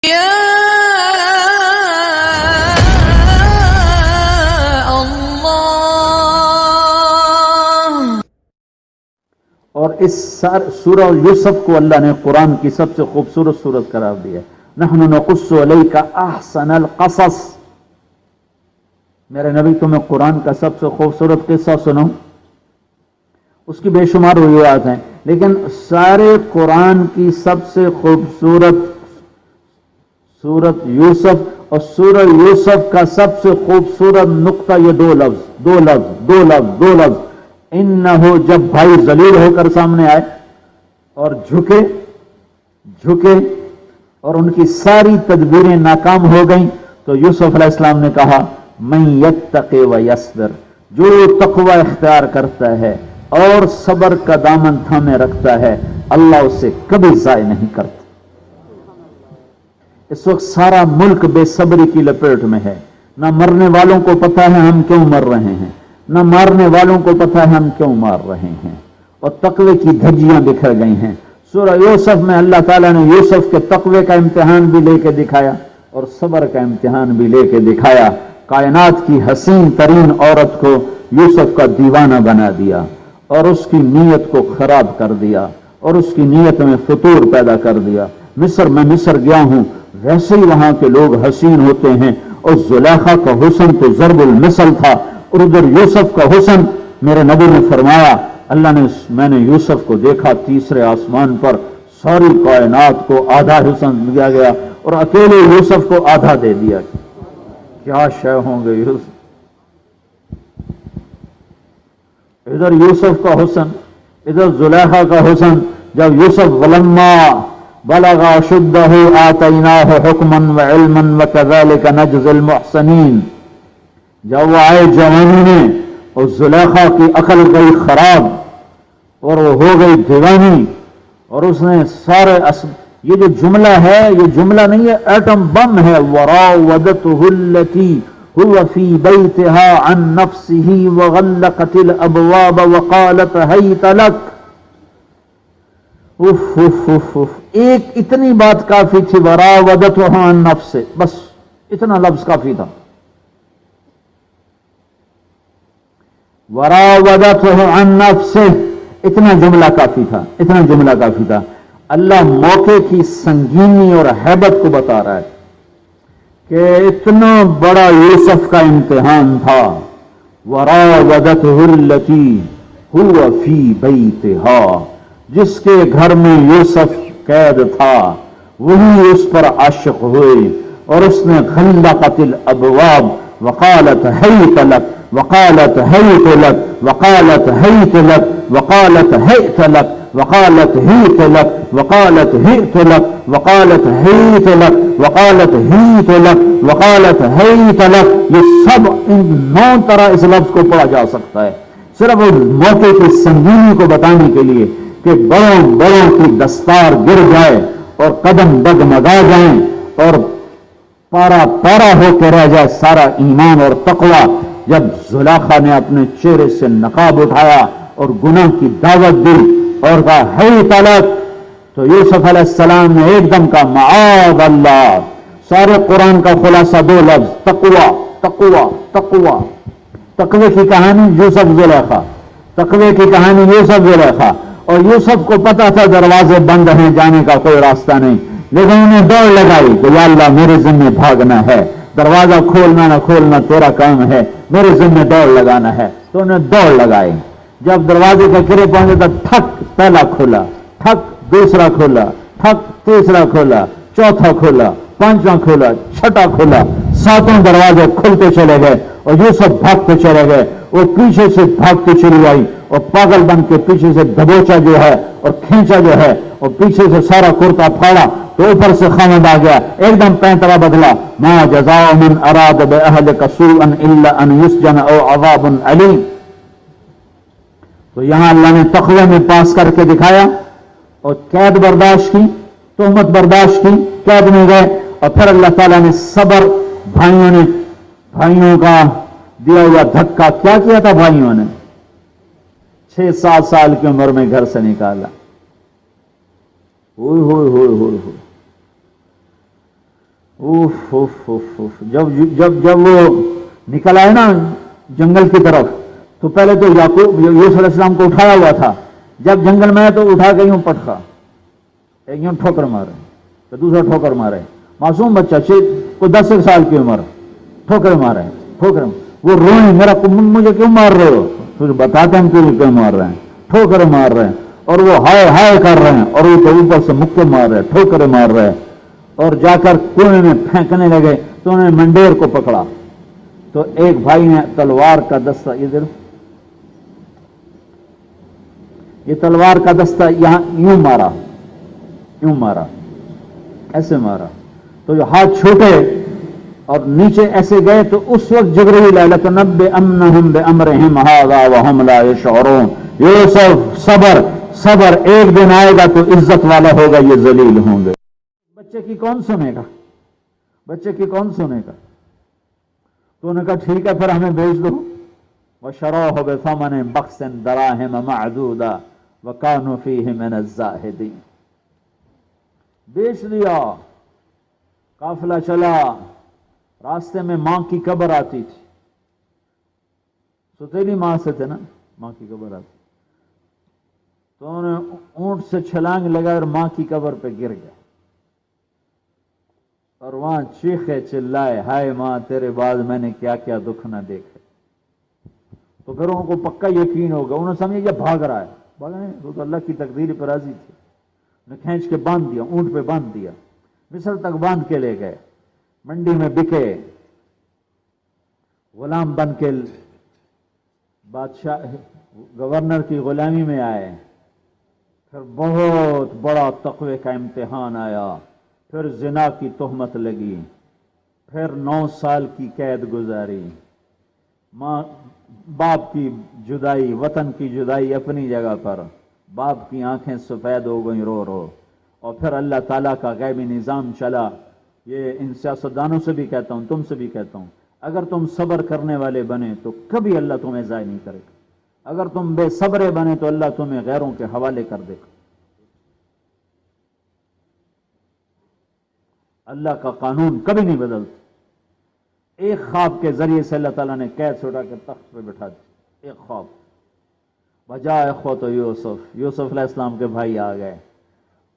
اور اس سورہ یوسف کو اللہ نے قرآن کی سب سے خوبصورت سورت قرار دیا. نحن نقص علیک احسن القصص. میرے نبی تمہیں قرآن کا سب سے خوبصورت قصہ سناؤں. اس کی بے شمار روایات ہیں، لیکن سارے قرآن کی سب سے خوبصورت سورت یوسف، اور سورہ یوسف کا سب سے خوبصورت نقطہ یہ دو لفظ انہو. جب بھائی ذلیل ہو کر سامنے آئے اور جھکے اور ان کی ساری تدبیریں ناکام ہو گئیں، تو یوسف علیہ السلام نے کہا من یتقی و یصبر، جو تقوی اختیار کرتا ہے اور صبر کا دامن تھامے رکھتا ہے، اللہ اسے کبھی ضائع نہیں کرتا. اس وقت سارا ملک بے صبری کی لپیٹ میں ہے. نہ مرنے والوں کو پتہ ہے ہم کیوں مر رہے ہیں، نہ مارنے والوں کو پتہ ہے ہم کیوں مار رہے ہیں، اور تقوی کی دھجیاں بکھر گئی ہیں. سورہ یوسف میں اللہ تعالیٰ نے یوسف کے تقوی کا امتحان بھی لے کے دکھایا اور صبر کا امتحان بھی لے کے دکھایا. کائنات کی حسین ترین عورت کو یوسف کا دیوانہ بنا دیا اور اس کی نیت کو خراب کر دیا اور اس کی نیت میں فطور پیدا کر دیا. میں مصر گیا ہوں، ویسے ہی وہاں کے لوگ حسین ہوتے ہیں، اور زلیخا کا حسن تو ضرب المثل تھا، اور ادھر یوسف کا حسن. میرے نبی نے فرمایا میں نے یوسف کو دیکھا تیسرے آسمان پر، ساری کائنات کو آدھا حسن دیا گیا اور اکیلے یوسف کو آدھا دے دیا. کیا شے ہوں گے یوسف. ادھر یوسف کا حسن، ادھر زلیخا کا حسن. جب یوسف ولما بلغ اشدہ آتیناہ حکما وعلما وکذالک نجزی المحسنین، جب وہ آئے جوانی میں اور زلیخا کی عقل گئی خراب اور وہ ہو گئی دیوانی، اور اس نے سارے یہ جو جملہ ہے، یہ جملہ نہیں ہے، ایٹم بم ہے. وراودته التي هو في بيتها عن نفسه وغلقت الابواب وقالت هيت لك. ایک اتنی بات کافی تھی، وراودته عن نفسه، بس اتنا لفظ کافی تھا. وراودته عن نفسه، اتنا جملہ کافی تھا. اللہ موقع کی سنگینی اور ہیبت کو بتا رہا ہے کہ اتنا بڑا یوسف کا امتحان تھا. وراودته التي هو في بيتها، جس کے گھر میں یوسف قید تھا وہی اس پر عاشق ہوئی، اور اس نے غلقت الابواب وقالت هيت لك وقالت هيت لك وقالت هيت لك وقالت هيت لك وقالت هيت لك وقالت هيت لك وقالت هيت لك وقالت هيت لك وقالت هيت لك. یہ سب ان 9 طرح اس لفظ کو پڑھا جا سکتا ہے، صرف موقع کی سنگینی کو بتانے کے لیے کہ بڑوں کی دستار گر جائے اور قدم ڈگمگا جائیں اور پارا ہو کے رہ جائے سارا ایمان اور تقوی. جب زلیخا نے اپنے چہرے سے نقاب اٹھایا اور گناہ کی دعوت دی اور کہا ہیت لک، تو یوسف علیہ السلام نے ایک دم کہا معاذ اللہ. سارے قرآن کا خلاصہ 2 لفظ، تقوی تقوی تقوی. تقوی کی کہانی یوسف زلیخا، تقوی کی کہانی یوسف زلیخا. اور یوسف کو پتا تھا دروازے بند ہیں، جانے کا کوئی راستہ نہیں، لیکن انہیں دوڑ لگائی کہ یا اللہ میرے ذمہ بھاگنا ہے، دروازہ کھولنا نہ کھولنا تیرا کام ہے، میرے ذمہ دوڑ لگانا ہے. تو انہیں دوڑ لگائی. جب دروازے کے کرے پہنچے تو ٹھک پہلا کھولا، ٹھک دوسرا کھولا، ٹھک تیسرا کھولا، چوتھا کھولا، پانچواں کھولا، چھٹا کھولا، 7 دروازے کھلتے چلے گئے اور یوسف بھاگتے چلے گئے. وہ پیچھے سے بھاگتے چلی آئی اور پاگل بن کے پیچھے سے دبوچا جو ہے اور کھینچا جو ہے اور پیچھے سے سارا کرتا پھاڑا تو اوپر سے خامد آ گیا، ایک دم پینترا بدلا. ما جزاء من اراد باهلك سوءا الا ان يسجن او عذاب الیم. تو یہاں اللہ نے تقوی میں پاس کر کے دکھایا اور قید برداشت کی، تہمت برداشت کی، قید میں گئے. اور پھر اللہ تعالیٰ نے صبر، بھائیوں کا دیا ہوا دھکا کیا کیا تھا بھائیوں نے؟ 6-7 سال کی عمر میں گھر سے نکالا. ہوئے اوف اوف اوف اوف جب وہ نکل آئے نا جنگل کی طرف تو پہلے تو یعقوب یوسف علیہ السلام کو اٹھایا ہوا تھا، جب جنگل میں آئے تو اٹھا کے یوں پٹخا، ایک یوں ٹھوکر مارے تو دوسرا ٹھوکر مارے، معصوم بچہ کوئی 10 سال کی عمر، ٹھوکر مارے ٹھوکر، وہ روئیں میرا مجھے کیوں مار رہے ہو، پھر بتاتے ہیں تجھے کیوں مار رہے ہیں، ٹھوکر مار رہے ہیں، اور وہ ہائے ہائے کر رہے ہیں، اور وہ تو اوپر سے مکے مار رہے ہیں، ٹھوکر مار رہے ہیں، اور جا کر کنویں میں پھینکنے لگے تو انہوں نے منڈیر کو پکڑا، تو ایک بھائی نے تلوار کا دستہ، یہ تلوار کا دستہ یہاں یوں مارا ایسے مارا، تو جو ہاتھ چھوٹے اور نیچے ایسے گئے تو اس وقت جبرائیل آیا لَتُنَبِّئَنَّهُم بِأَمْرِهِمْ هَٰذَا وَهُمْ لَا يَشْعُرُونَ، یوسف صبر ایک دن آئے گا تو عزت والا ہوگا، یہ ذلیل ہوں گے۔ بچے کی کون سنے گا، بچے کی کون سنے گا؟ تو انہوں نے کہا ٹھیک ہے پھر ہمیں بھیج دو، وَشَرَوْهُ بِثَمَنٍ بَخْسٍ دَرَاهِمَ مَعْدُودَةٍ وَكَانُوا فِيهِ مِنَ الزَّاهِدِينَ، بیچ دیا، قافلہ چلا، راستے میں ماں کی قبر آتی تھی، ستیلی ماں سے تھے نا، ماں کی قبر آتی، تو انہوں نے اونٹ سے چھلانگ لگا اور ماں کی قبر پہ گر گیا، اور وہاں چیخے چلائے ہائے ماں تیرے بعد میں نے کیا کیا دکھ نہ دیکھے، تو پھر ان کو پکا یقین ہوگا، انہوں نے سمجھا یہ بھاگ رہا ہے، بھاگا نہیں، وہ تو اللہ کی تقدیر پر راضی تھی، نے کھینچ کے باندھ دیا، اونٹ پہ باندھ دیا، مصر تک باندھ کے لے گئے، منڈی میں بکے، غلام بن کے بادشاہ گورنر کی غلامی میں آئے، پھر بہت بڑا تقوی کا امتحان آیا، پھر زنا کی تہمت لگی، پھر 9 سال کی قید گزاری، ماں باپ کی جدائی، وطن کی جدائی اپنی جگہ پر، باپ کی آنکھیں سفید ہو گئیں رو رو، اور پھر اللہ تعالیٰ کا غیبی نظام چلا۔ یہ ان سیاستدانوں سے بھی کہتا ہوں، تم سے بھی کہتا ہوں، اگر تم صبر کرنے والے بنے تو کبھی اللہ تمہیں ضائع نہیں کرے گا، اگر تم بے صبرے بنے تو اللہ تمہیں غیروں کے حوالے کر دے گا۔ اللہ کا قانون کبھی نہیں بدلتا۔ ایک خواب کے ذریعے سے اللہ تعالیٰ نے قید سے اٹھا کر تخت پہ بٹھا دیا، ایک خواب۔ وجاء اخوۃ یوسف علیہ السلام کے بھائی آ گئے،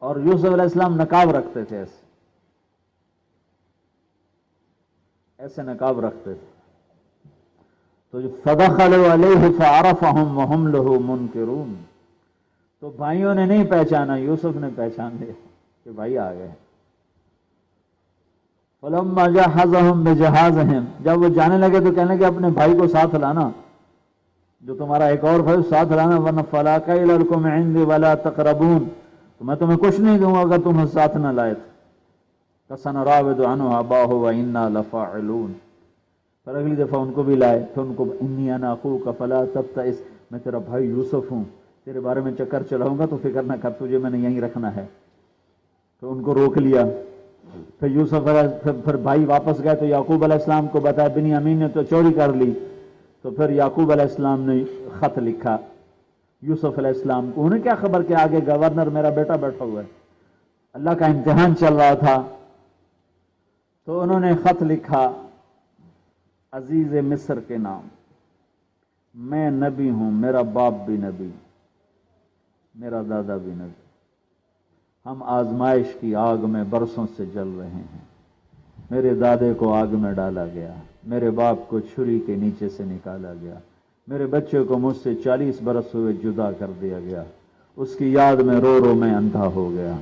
اور یوسف علیہ السلام نقاب رکھتے تھے، ایسے نقاب رکھتے تھے، تو جو فدخلوا علیہ فعرفہم وہم لہ منکرون، تو بھائیوں نے نہیں پہچانا، یوسف نے پہچان لیا کہ بھائی آ گئے۔ فلما جہزہم بجہازہم، جب وہ جانے لگے تو کہنے لگے اپنے بھائی کو ساتھ لانا، جو تمہارا ایک اور بھائی ساتھ لانا، ورنہ فلا کیل لکم عندی ولا تقربون، تو میں تمہیں کچھ نہیں دوں گا اگر تم ساتھ نہ لائے تو۔ فسنراود عنہ اباہ وانا لفاعلون، پھر اگلی دفعہ ان کو بھی لائے، پھر ان کو انی انا اخوک فلا تبتئس، میں تیرا بھائی یوسف ہوں، تیرے بارے میں چکر چلاؤں گا تو فکر نہ کر، تجھے میں نے یہیں رکھنا ہے۔ تو ان کو روک لیا۔ پھر یوسف پھر بھائی واپس گئے تو یعقوب علیہ السلام کو بتایا، بنیامین نے تو چوری کر لی، تو پھر یعقوب علیہ السلام نے خط لکھا یوسف علیہ السلام کو، انہیں کیا خبر کہ آگے گورنر میرا بیٹا بیٹھا ہوا ہے، اللہ کا امتحان چل رہا تھا، تو انہوں نے خط لکھا عزیز مصر کے نام، میں نبی ہوں، میرا باپ بھی نبی، میرا دادا بھی نبی، ہم آزمائش کی آگ میں برسوں سے جل رہے ہیں، میرے دادے کو آگ میں ڈالا گیا، میرے باپ کو چھری کے نیچے سے نکالا گیا، میرے بچے کو مجھ سے 40 برس ہوئے جدا کر دیا گیا، اس کی یاد میں رو رو میں اندھا ہو گیا،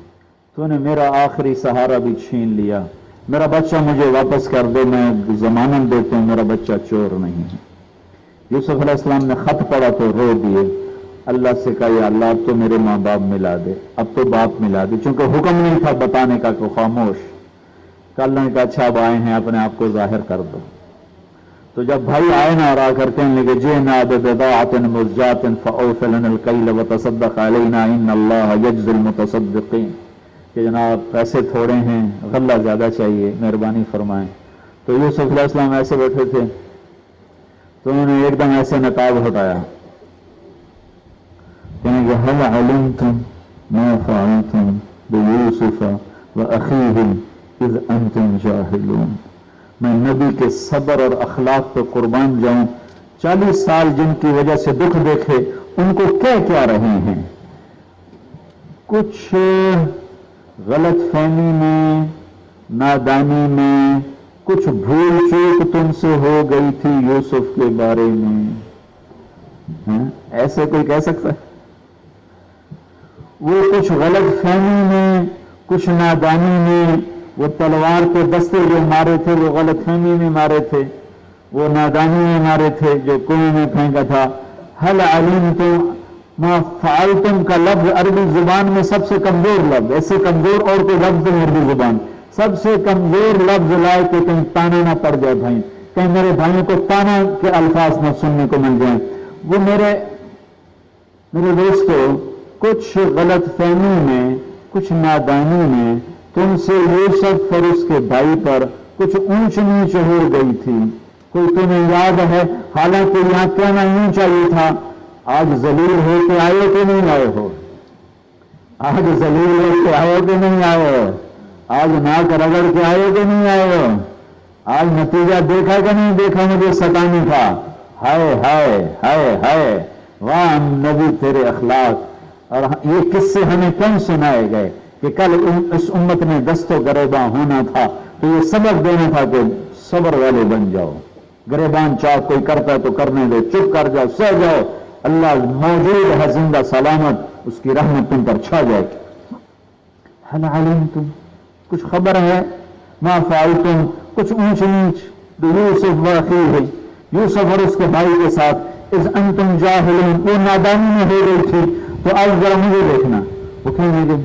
تو نے میرا آخری سہارا بھی چھین لیا، میرا بچہ مجھے واپس کر دے، میں ضمانت دیتا ہوں میرا بچہ چور نہیں ہے۔ یوسف علیہ السلام نے خط پڑھا تو رو دیے، اللہ سے کہا یا اللہ اب تو میرے ماں باپ ملا دے، اب تو باپ ملا دے، چونکہ حکم نہیں تھا بتانے کا کہ خاموش، کہ اللہ نے کہا اچھا اب آئے ہیں اپنے آپ کو ظاہر کر دو۔ تو جب بھائی آئے نا اور آ کر کہنے لگے جئنا ببضاعۃ مزجاۃ فاوف لنا الکیل وتصدق علینا ان اللہ یجزی المتصدقین، کہ جناب پیسے تھوڑے ہیں، غلہ زیادہ چاہیے، مہربانی فرمائیں۔ تو یوسف علیہ السلام ایسے بیٹھے تھے، تو انہوں نے ایک دم ایسے نقاب ہٹایا، کہنے کہ هل علمتم ما فعلتم بیوسف واخیہ اذ انتم جاہلون۔ میں نبی کے صبر اور اخلاق پہ قربان جاؤں، 40 سال جن کی وجہ سے دکھ دیکھے، ان کو کیا رہے ہیں؟ کچھ غلط فہمی میں، نادانی میں، کچھ بھول چوک تم سے ہو گئی تھی یوسف کے بارے میں، ایسے کوئی کہہ سکتا ہے؟ وہ کچھ غلط فہمی میں، کچھ نادانی میں، وہ تلوار کے دستے جو مارے تھے وہ غلط فہمی میں مارے تھے، وہ نادانی میں مارے تھے جو کنویں میں پھینکا تھا۔ هل علمتم ما فعلتم کا لفظ عربی زبان میں سب سے کمزور لفظ، ایسے کمزور اور کوئی لفظ نہیں عربی زبان، سب سے کمزور لفظ لائے کہ کہیں تانا نہ پڑ جائے بھائی، کہیں میرے بھائیوں کو تانا کے الفاظ نہ سننے کو مل جائیں۔ وہ میرے دوستو، کچھ غلط فہمی میں، کچھ نادانی میں تم سے یوسف اور اس کے بھائی پر کچھ اونچ نیچ ہو گئی تھی، کوئی تمہیں یاد ہے؟ حالانکہ یہاں کہنا یوں چاہیے تھا، آج ذلیل ہو کے آئے کہ نہیں آئے ہو؟ آج ذلیل ہو کے آئے کہ نہیں آئے ہو؟ آج ناک رگڑ کے آئے کہ نہیں آئے ہو؟ آج نتیجہ دیکھا کہ نہیں دیکھا مجھے ستانے کا؟ ہائے ہائے ہائے ہائے، واہ نبی تیرے اخلاق۔ اور یہ قصے ہمیں کیوں سنائے گئے کہ کل اس امت نے دست و گریباں ہونا تھا، تو یہ سبق دینا تھا کہ صبر والے بن جاؤ، گریبان چاک کوئی کرتا ہے تو کرنے دو، چپ کر جاؤ، سہ جاؤ، اللہ موجود ہے زندہ سلامت، اس کی رحمت تم پر چھا جائے گی۔ هل علمتم، کچھ خبر ہے؟ ما فعلتم، کچھ اونچ نیچ، یوسف واخیہ، یوسف اور اس کے بھائی کے ساتھ، اذ انتم جاہلون، وہ نادانی میں ہو گئی تھی۔ تو آج ذرا مجھے دیکھنا، وہ کہیں گے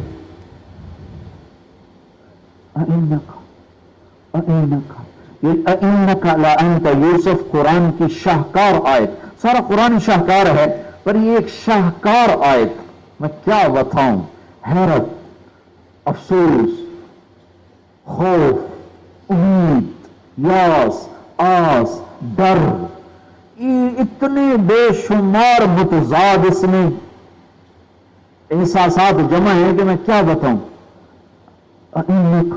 اِنَّكَ لَأَنْتَ یوسف قرآن کی شاہکار آیت، سارا قرآن شاہکار ہے پر یہ ایک شاہکار آیت، میں کیا بتاؤں، حیرت، افسوس، خوف، امید، یاس، آس، ڈر، یہ اتنے بے شمار متضاد اس میں احساسات جمع ہیں کہ میں کیا بتاؤں۔ اِنَّكَ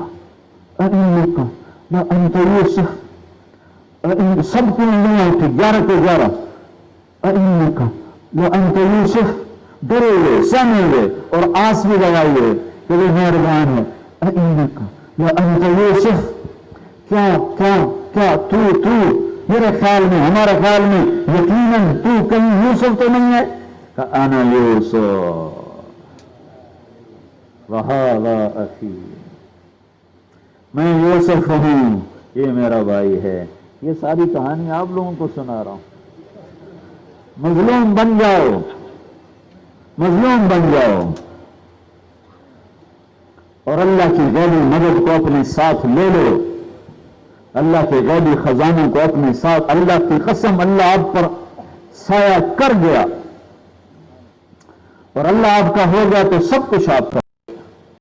لَأَنْتَ یوسف، سب کو نہیں آئے 11 کے 11، اِنَّكَ لَأَنْتَ یوسف، ڈرے ہوئے، سہمے ہوئے اور آس بھی لگائی ہوئے کہ وہ مہربان ہے۔ اِنَّكَ لَأَنْتَ یوسف، کیا تو میرے خیال میں، ہمارے خیال میں یقیناً تو کہیں یوسف تو نہیں ہے؟ انا یوسف وہذا اخی، میں یوسف ہوں، یہ میرا بھائی ہے۔ یہ ساری کہانی آپ لوگوں کو سنا رہا ہوں۔ مظلوم بن جاؤ، مظلوم بن جاؤ اور اللہ کی غیبی مدد کو اپنے ساتھ لے لو، اللہ کے غیبی خزانوں کو اپنے ساتھ۔ اللہ کی قسم، اللہ آپ پر سایہ کر گیا اور اللہ آپ کا ہو گیا تو سب کچھ آپ کا